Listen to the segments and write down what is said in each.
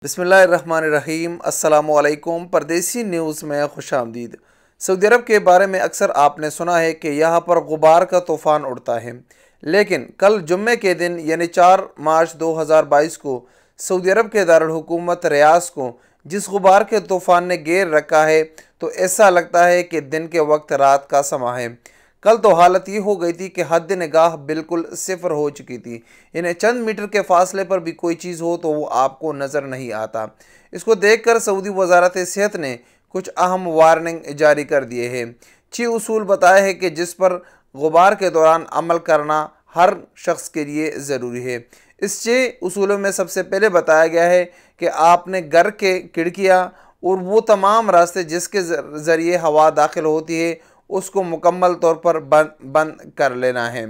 बिस्मिल्लाहिर्रहमानिर्रहीम। अस्सलामुअलैकुम। परदेसी न्यूज़ में खुशामदीद। सऊदी अरब के बारे में अक्सर आपने सुना है कि यहाँ पर गुबार का तूफ़ान उड़ता है, लेकिन कल जुम्मे के दिन यानी 4 मार्च 2022 को सऊदी अरब के दारुल हुकूमत रियाद को जिस गुबार के तूफ़ान ने घेर रखा है, तो ऐसा लगता है कि दिन के वक्त रात का समा है। कल तो हालत ये हो गई थी कि हद निगाह बिल्कुल सिफर हो चुकी थी। इन्हें चंद मीटर के फासले पर भी कोई चीज़ हो तो वो आपको नज़र नहीं आता। इसको देखकर सऊदी वजारत सेहत ने कुछ अहम वार्निंग जारी कर दिए हैं। 6 उसूल बताए हैं कि जिस पर गुबार के दौरान अमल करना हर शख्स के लिए ज़रूरी है। इस 6 उसूलों में सबसे पहले बताया गया है कि आपने घर के खिड़कियाँ और वो तमाम रास्ते जिसके ज़रिए हवा दाखिल होती है उसको मुकम्मल तौर पर बंद कर लेना है।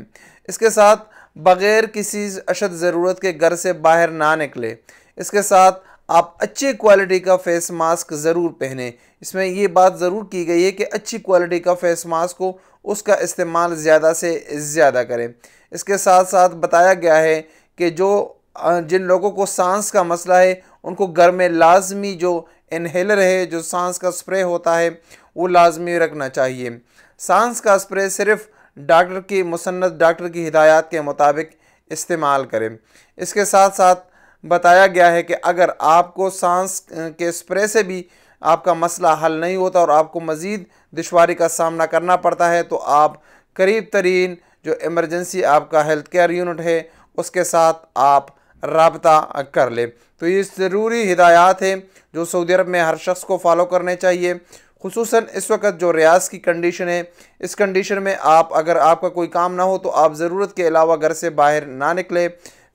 इसके साथ बग़ैर किसी अशद ज़रूरत के घर से बाहर ना निकले। इसके साथ आप अच्छी क्वालिटी का फेस मास्क ज़रूर पहनें। इसमें ये बात ज़रूर की गई है कि अच्छी क्वालिटी का फेस मास्क हो, उसका इस्तेमाल ज़्यादा से ज़्यादा करें। इसके साथ साथ बताया गया है कि जिन लोगों को सांस का मसला है उनको घर में लाजमी जो इनहेलर है, जो सांस का स्प्रे होता है, वो लाजमी रखना चाहिए। सांस का स्प्रे सिर्फ डॉक्टर की हिदायत के मुताबिक इस्तेमाल करें। इसके साथ साथ बताया गया है कि अगर आपको सांस के स्प्रे से भी आपका मसला हल नहीं होता और आपको मज़ीद दुश्वारी का सामना करना पड़ता है, तो आप करीब तरीन जो इमरजेंसी आपका हेल्थ केयर यूनिट है उसके साथ आप राब्ता कर ले। तो ये ज़रूरी हिदायत है जो सऊदी अरब में हर शख्स को फॉलो करने चाहिए। खुसूसन इस वक्त जो रियाज की कंडीशन है, इस कंडीशन में अगर आपका कोई काम ना हो तो आप ज़रूरत के अलावा घर से बाहर ना निकले।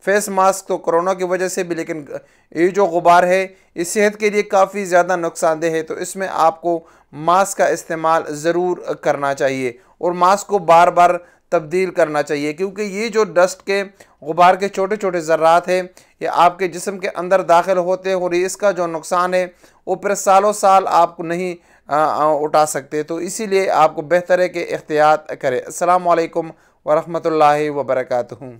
फेस मास्क तो कोरोना की वजह से भी, लेकिन ये जो गुबार है ये सेहत के लिए काफ़ी ज़्यादा नुकसानदेह है, तो इसमें आपको मास्क का इस्तेमाल ज़रूर करना चाहिए और मास्क को बार बार तब्दील करना चाहिए, क्योंकि ये जो डस्ट के गुबार के छोटे छोटे ज़र्रात हैं ये आपके जिस्म के अंदर दाखिल होते हैं और इसका जो नुकसान है वो फिर सालों साल आपको नहीं उठा सकते। तो इसीलिए आपको बेहतर है कि एहतियात करें। अस्सलामु अलैकुम वरहमतुल्लाहि वबरकातुहू।